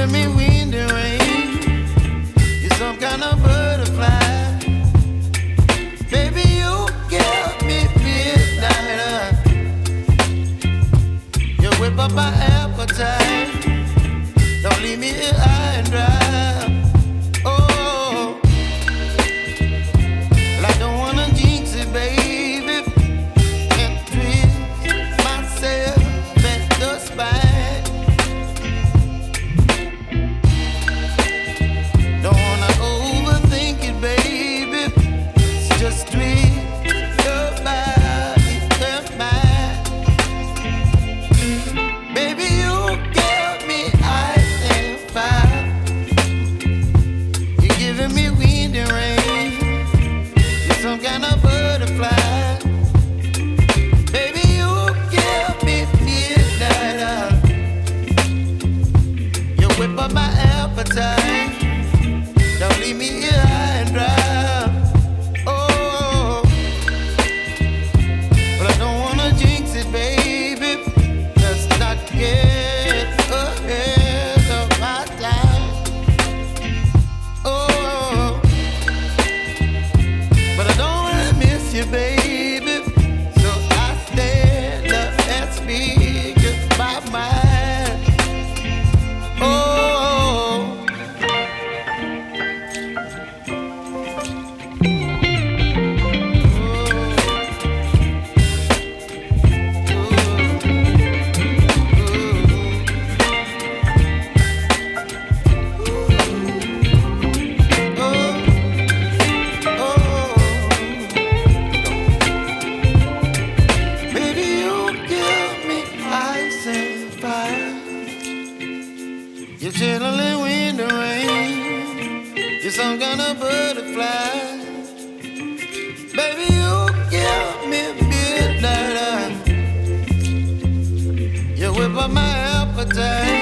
giving me wind and rain. You're some kind of butterfly. Baby, you give me midnight. You whip up my appetite. Don't leave me here high and dry. Oh, well, I don't wanna jinx it, baby, and twist myself at the spine. Don't wanna overthink it, baby. It's just twist your body and mine. Baby, you give me ice and fire. You're giving me wind and rain. You're some kind of butterfly. Baby, you give me midnight. You whip up my appetite. Don't leave me here high and dry. Oh, but I don't wanna jinx it, baby. Let's not get ahead of my time. Oh, but I don't wanna miss you, baby. So I stand up and speak my mind. Oh. Baby, you give me ice and fire. You're chilling wind and rain. You're some kind of butterfly. Baby, you give me midnight. You whip up my appetite.